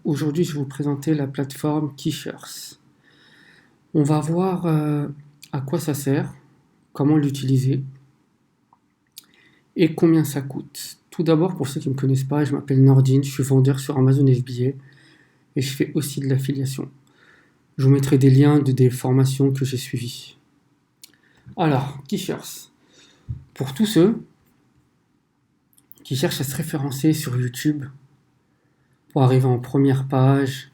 Aujourd'hui, je vais vous présenter la plateforme Keyshares. On va voir à quoi ça sert, comment l'utiliser et combien ça coûte. Tout d'abord, pour ceux qui ne me connaissent pas, je m'appelle Nordine, je suis vendeur sur Amazon FBA et je fais aussi de l'affiliation. Je vous mettrai des liens de des formations que j'ai suivies. Alors, Keyshares. Pour tous ceux qui cherchent à se référencer sur YouTube pour arriver en première page,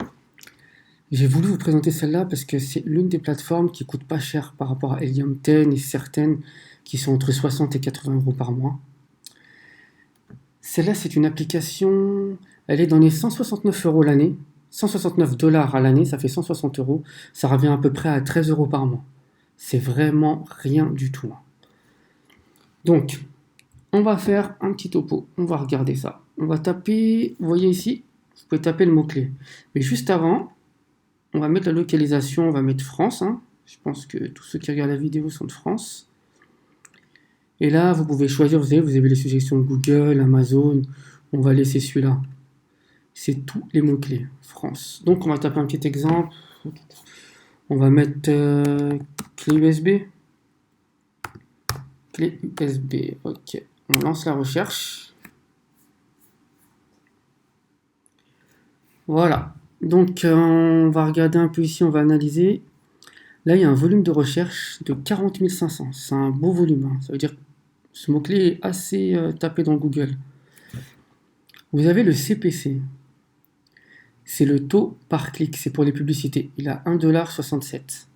j'ai voulu vous présenter celle-là parce que c'est l'une des plateformes qui coûte pas cher par rapport à Helium 10 et certaines qui sont entre 60 et 80 euros par mois. Celle-là, c'est une application, elle est dans les 169 euros l'année, 169 dollars à l'année, ça fait 160 euros, ça revient à peu près à 13 euros par mois. C'est vraiment rien du tout. Donc, on va faire un petit topo, on va regarder ça. On va taper, vous voyez ici, vous pouvez taper le mot-clé. Mais juste avant, on va mettre la localisation, on va mettre France. Je pense que tous ceux qui regardent la vidéo sont de France. Et là, vous pouvez choisir, vous avez les suggestions de Google, Amazon. On va laisser celui-là. C'est tous les mots-clés, France. Donc, on va taper un petit exemple. On va mettre clé USB. Clé USB, ok. On lance la recherche. Voilà. Donc, on va regarder un peu ici, on va analyser. Là, il y a un volume de recherche de 40 500. C'est un beau volume. Ça veut dire que ce mot-clé est assez tapé dans Google. Vous avez le CPC. C'est le taux par clic. C'est pour les publicités. Il a 1,67 $.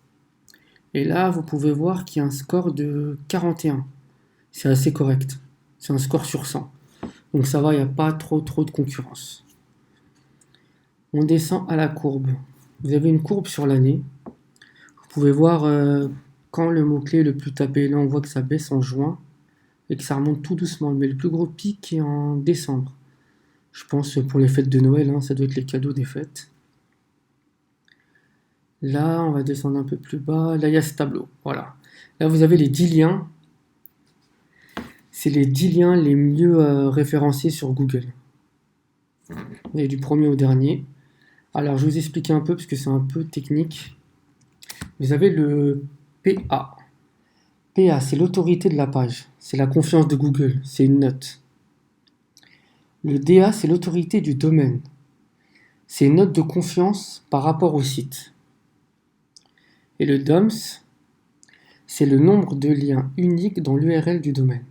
Et là, vous pouvez voir qu'il y a un score de 41. C'est assez correct. C'est un score sur 100. Donc ça va, il n'y a pas trop de concurrence. On descend à la courbe. Vous avez une courbe sur l'année. Vous pouvez voir quand le mot-clé est le plus tapé. Là, on voit que ça baisse en juin et que ça remonte tout doucement. Mais le plus gros pic est en décembre. Je pense pour les fêtes de Noël, ça doit être les cadeaux des fêtes. Là, on va descendre un peu plus bas. Là, il y a ce tableau. Voilà. Là, vous avez les 10 liens. C'est les 10 liens les mieux référencés sur Google. Vous avez du premier au dernier. Alors, je vais vous expliquer un peu parce que c'est un peu technique. Vous avez le PA. PA, c'est l'autorité de la page. C'est la confiance de Google. C'est une note. Le DA, c'est l'autorité du domaine. C'est une note de confiance par rapport au site. Et le DOMS, c'est le nombre de liens uniques dans l'URL du domaine.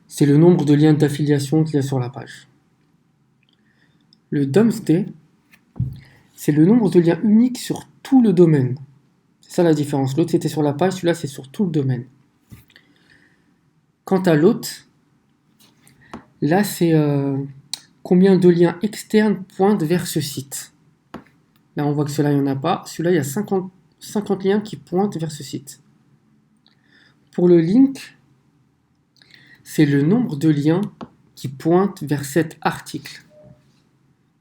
C'est le nombre de liens d'affiliation qu'il y a sur la page. Le DOMSD, c'est le nombre de liens uniques sur tout le domaine. C'est ça la différence. L'autre, c'était sur la page, celui-là, c'est sur tout le domaine. Quant à l'autre, là, c'est combien de liens externes pointent vers ce site. Là, on voit que celui-là, il n'y en a pas. Celui-là, il y a 50 liens qui pointent vers ce site. Pour le link, c'est le nombre de liens qui pointent vers cet article.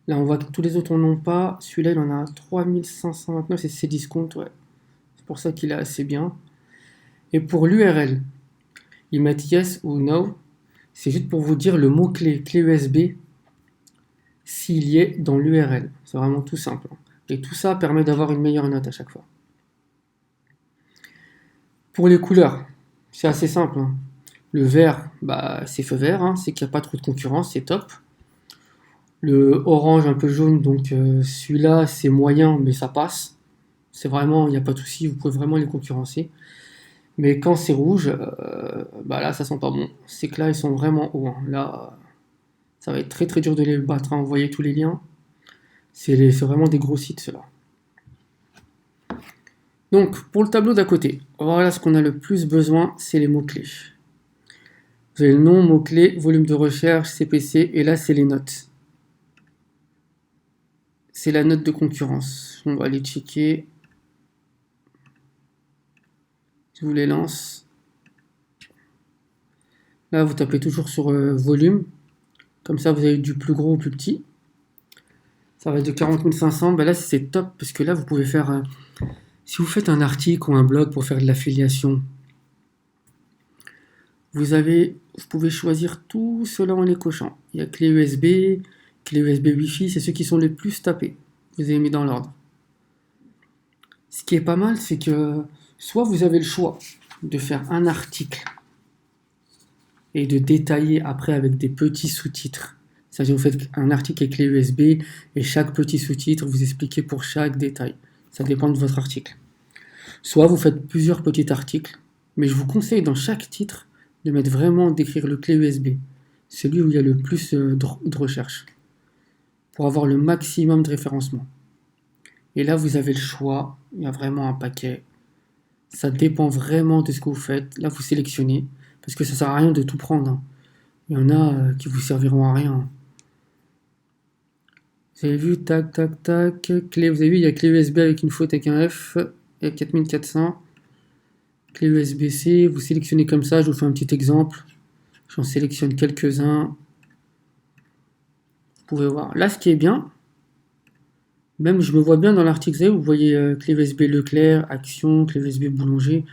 Là, on voit que tous les autres n'en ont pas. Celui-là, il en a 3529, c'est Cdiscount, ouais. C'est pour ça qu'il est assez bien. Et pour l'URL, ils mettent yes ou no. C'est juste pour vous dire le mot-clé, clé USB, s'il y est dans l'URL. C'est vraiment tout simple. Et tout ça permet d'avoir une meilleure note à chaque fois. Pour les couleurs, c'est assez simple. Le vert, c'est feu vert, c'est qu'il n'y a pas trop de concurrence, c'est top. Le orange un peu jaune, donc celui-là c'est moyen, mais ça passe. C'est vraiment, il n'y a pas de souci, vous pouvez vraiment les concurrencer. Mais quand c'est rouge, là ça sent pas bon. C'est que là ils sont vraiment hauts. Là, ça va être très dur de les battre. Vous voyez tous les liens. C'est vraiment des gros sites ceux-là. Donc pour le tableau d'à côté, voilà ce qu'on a le plus besoin, c'est les mots-clés. Vous avez le nom, mots-clés, volume de recherche, CPC, et là c'est les notes. C'est la note de concurrence. On va aller checker. Je vous les lance. Là, vous tapez toujours sur volume. Comme ça, vous avez du plus gros au plus petit. Ça va être de 40 500. Là, c'est top parce que là, vous pouvez faire... si vous faites un article ou un blog pour faire de l'affiliation, vous pouvez choisir tout cela en les cochant. Il y a clé USB, clé USB Wi-Fi, c'est ceux qui sont les plus tapés. Vous avez mis dans l'ordre. Ce qui est pas mal, c'est que soit vous avez le choix de faire un article et de détailler après avec des petits sous-titres. C'est-à-dire vous faites un article avec clé USB et chaque petit sous-titre, vous expliquez pour chaque détail. Ça dépend de votre article. Soit vous faites plusieurs petits articles, mais je vous conseille dans chaque titre de mettre vraiment, d'écrire le clé USB, celui où il y a le plus de recherche, pour avoir le maximum de référencement. Et là, vous avez le choix, il y a vraiment un paquet. Ça dépend vraiment de ce que vous faites. Là, vous sélectionnez, parce que ça sert à rien de tout prendre, hein. Il y en a qui vous serviront à rien. Vous avez vu, tac, tac, tac, clé, vous avez vu, il y a clé USB avec une faute avec un F, et 4400. Clé USB-C, vous sélectionnez comme ça, je vous fais un petit exemple. J'en sélectionne quelques-uns. Vous pouvez voir. Là, ce qui est bien, même je me vois bien dans l'article, vous voyez clé USB Leclerc, Action, clé USB Boulanger.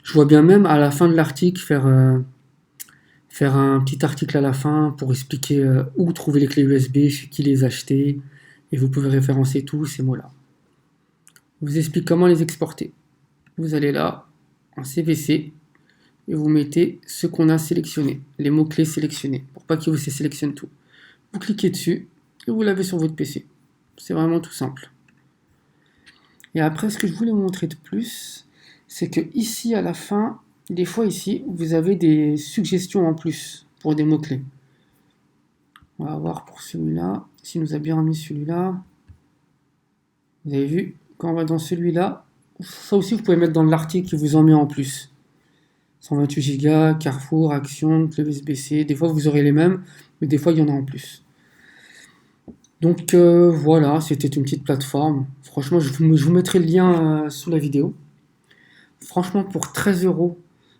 Je vois bien même à la fin de l'article faire un petit article à la fin pour expliquer où trouver les clés USB, chez qui les acheter, et vous pouvez référencer tous ces mots-là. Je vous explique comment les exporter. Vous allez là, en CVC, et vous mettez ce qu'on a sélectionné, les mots-clés sélectionnés, pour pas qu'il vous sélectionne tout. Vous cliquez dessus, et vous l'avez sur votre PC. C'est vraiment tout simple. Et après, ce que je voulais vous montrer de plus, c'est que ici, à la fin, des fois ici, vous avez des suggestions en plus pour des mots-clés. On va voir pour celui-là, s'il nous a bien remis celui-là. Vous avez vu, quand on va dans celui-là, ça aussi vous pouvez mettre dans l'article qui vous en met en plus. 128 Go, Carrefour, Action, clé USB-C, des fois vous aurez les mêmes, mais des fois il y en a en plus. Donc voilà, c'était une petite plateforme. Franchement, je vous mettrai le lien sous la vidéo. Franchement, pour 13 €,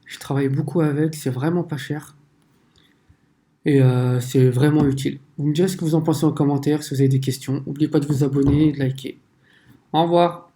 je travaille beaucoup avec, c'est vraiment pas cher. Et c'est vraiment utile. Vous me direz ce que vous en pensez en commentaire, si vous avez des questions. N'oubliez pas de vous abonner et de liker. Au revoir.